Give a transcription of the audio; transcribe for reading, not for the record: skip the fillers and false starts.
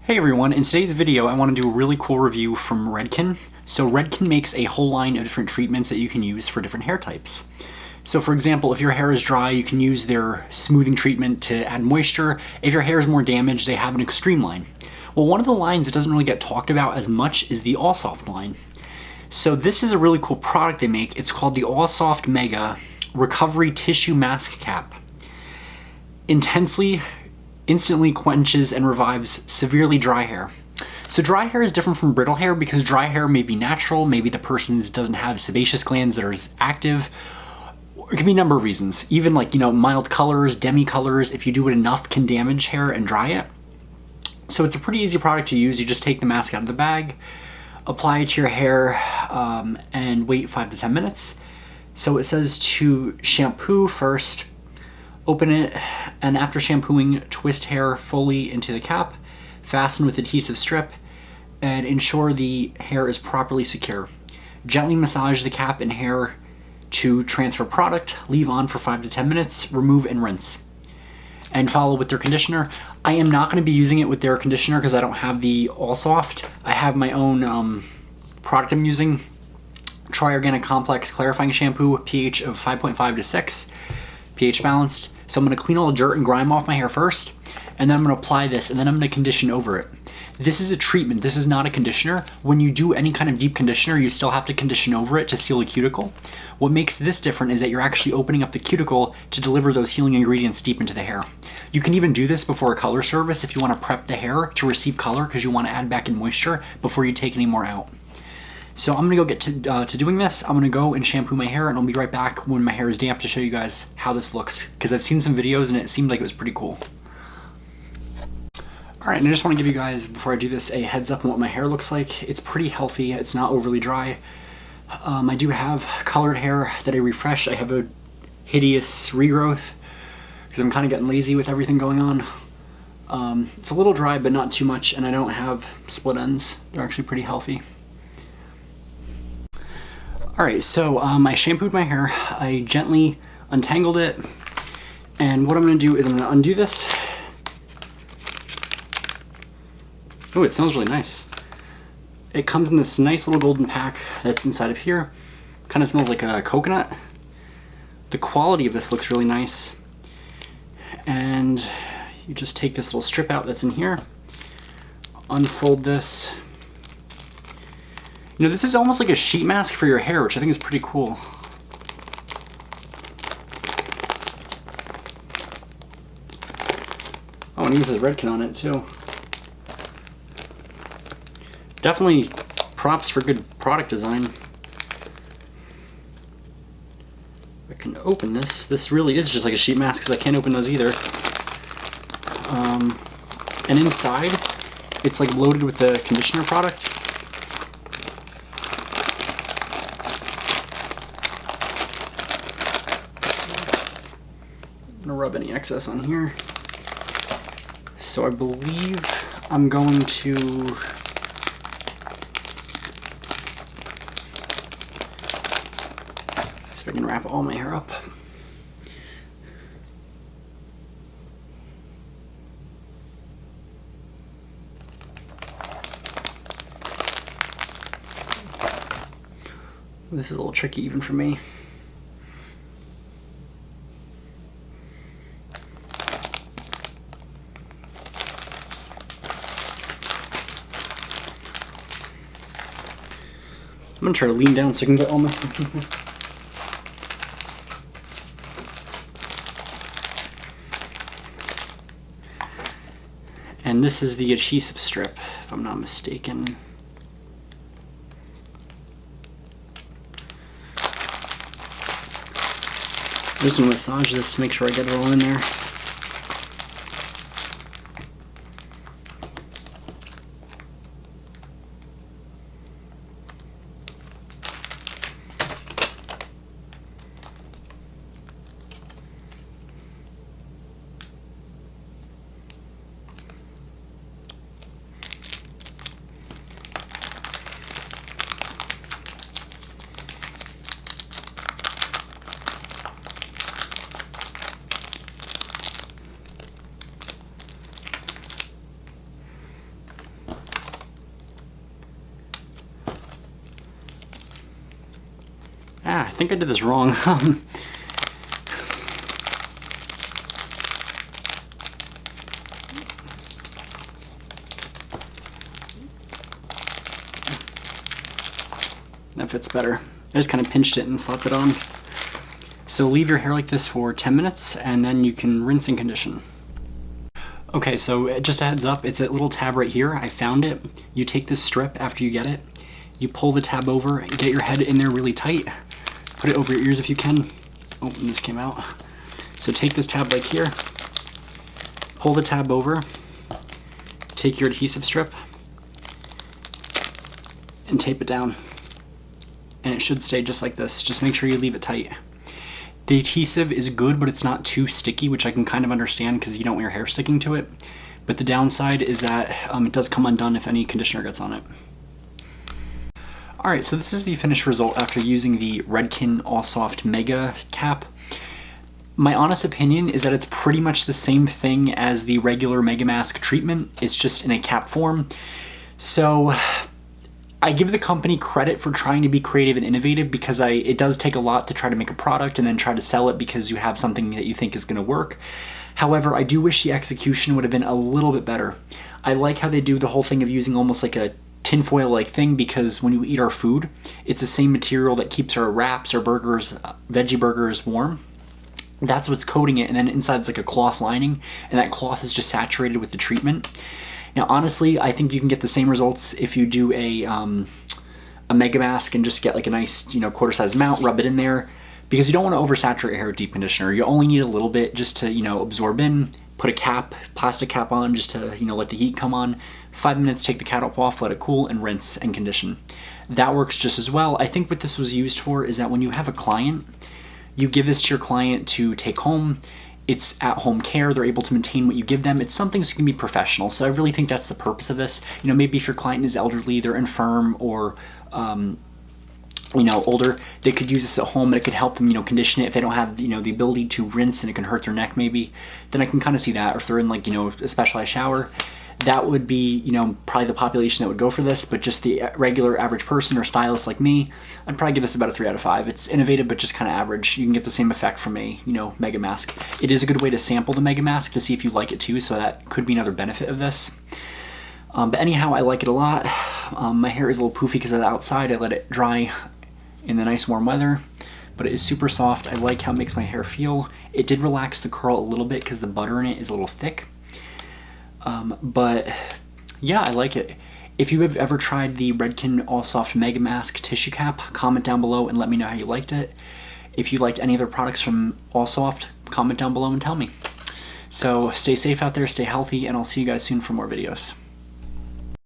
Hey everyone, in today's video I want to do a really cool review from Redken. So Redken makes a whole line of different treatments that you can use for different hair types. So for example, if your hair is dry, you can use their smoothing treatment to add moisture. If your hair is more damaged, they have an extreme line. Well, one of the lines that doesn't really get talked about as much is the All Soft line. So this is a really cool product they make. It's called the All Soft Mega Recovery Tissue Mask Cap. Instantly quenches and revives severely dry hair. So dry hair is different from brittle hair because dry hair may be natural, maybe the person doesn't have sebaceous glands that are as active. It can be a number of reasons. Even like, mild colors, demi-colors, if you do it enough, can damage hair and dry it. So it's a pretty easy product to use. You just take the mask out of the bag, apply it to your hair, and wait 5 to 10 minutes. So it says to shampoo first, open it, and after shampooing, twist hair fully into the cap, fasten with adhesive strip, and ensure the hair is properly secure. Gently massage the cap and hair to transfer product, leave on for 5 to 10 minutes, remove and rinse. And follow with their conditioner. I am not going to be using it with their conditioner because I don't have the All Soft. I have my own product I'm using, Tri Organic Complex Clarifying Shampoo, pH of 5.5 to 6, pH balanced. So I'm going to clean all the dirt and grime off my hair first, and then I'm going to apply this, and then I'm going to condition over it. This is a treatment, this is not a conditioner. When you do any kind of deep conditioner, you still have to condition over it to seal the cuticle. What makes this different is that you're actually opening up the cuticle to deliver those healing ingredients deep into the hair. You can even do this before a color service if you want to prep the hair to receive color because you want to add back in moisture before you take any more out. So I'm gonna go get to doing this. I'm gonna go and shampoo my hair, and I'll be right back when my hair is damp to show you guys how this looks, because I've seen some videos and it seemed like it was pretty cool. All right, and I just wanna give you guys, before I do this, a heads up on what my hair looks like. It's pretty healthy, it's not overly dry. I do have colored hair that I refresh. I have a hideous regrowth, because I'm kind of getting lazy with everything going on. It's a little dry, but not too much, and I don't have split ends. They're actually pretty healthy. All right, so I shampooed my hair, I gently untangled it, and what I'm gonna do is I'm gonna undo this. Oh, it smells really nice. It comes in this nice little golden pack that's inside of here. Kind of smells like a coconut. The quality of this looks really nice. And you just take this little strip out that's in here, unfold this. This is almost like a sheet mask for your hair, which I think is pretty cool. Oh, and it says Redken on it too. Definitely props for good product design. I can open this. This really is just like a sheet mask because I can't open those either. And inside, it's like loaded with the conditioner product. I'm gonna rub any excess on here. So I believe I'm going to see if I can wrap all my hair up. This is a little tricky even for me. I'm gonna try to lean down so I can get all my... And this is the adhesive strip, if I'm not mistaken. I'm just gonna massage this to make sure I get it all in there. I think I did this wrong. That fits better. I just kind of pinched it and slapped it on. So leave your hair like this for 10 minutes and then you can rinse and condition. Okay, so just a heads up, it's a little tab right here. I found it. You take this strip after you get it, you pull the tab over, get your head in there really tight, put it over your ears if you can. Oh, and this came out. So take this tab like here, pull the tab over, take your adhesive strip, and tape it down. And it should stay just like this. Just make sure you leave it tight. The adhesive is good, but it's not too sticky, which I can kind of understand because you don't want your hair sticking to it. But the downside is that it does come undone if any conditioner gets on it. Alright, so this is the finished result after using the Redken All Soft Mega Cap. My honest opinion is that it's pretty much the same thing as the regular Mega Mask treatment. It's just in a cap form. So I give the company credit for trying to be creative and innovative because it does take a lot to try to make a product and then try to sell it because you have something that you think is going to work. However, I do wish the execution would have been a little bit better. I like how they do the whole thing of using almost like a tinfoil like thing because when you eat our food, it's the same material that keeps our wraps, our burgers, veggie burgers warm. That's what's coating it, and then inside it's like a cloth lining, and that cloth is just saturated with the treatment. Now, honestly, I think you can get the same results if you do a Mega Mask and just get like a nice, quarter-size amount, rub it in there, because you don't want to oversaturate your hair with deep conditioner. You only need a little bit just to, absorb in, put a cap, plastic cap on just to, let the heat come on. 5 minutes, take the cap off, let it cool, and rinse and condition. That works just as well. I think what this was used for is that when you have a client, you give this to your client to take home. It's at-home care. They're able to maintain what you give them. It's something so can be professional. So I really think that's the purpose of this. Maybe if your client is elderly, they're infirm, or older, they could use this at home and it could help them, condition it. If they don't have, the ability to rinse and it can hurt their neck maybe, then I can kind of see that. Or if they're in like, a specialized shower, that would be, probably the population that would go for this. But just the regular average person or stylist like me, I'd probably give this about a 3 out of 5. It's innovative, but just kind of average. You can get the same effect from a, Mega Mask. It is a good way to sample the Mega Mask to see if you like it too, so that could be another benefit of this. But anyhow, I like it a lot. My hair is a little poofy because of the outside. I let it dry in the nice warm weather, but it is super soft. I like how it makes my hair feel. It did relax the curl a little bit because the butter in it is a little thick. But yeah, I like it. If you have ever tried the Redken All Soft Mega Mask Tissue Cap, comment down below and let me know how you liked it. If you liked any other products from All Soft, comment down below and tell me. So stay safe out there, stay healthy, and I'll see you guys soon for more videos.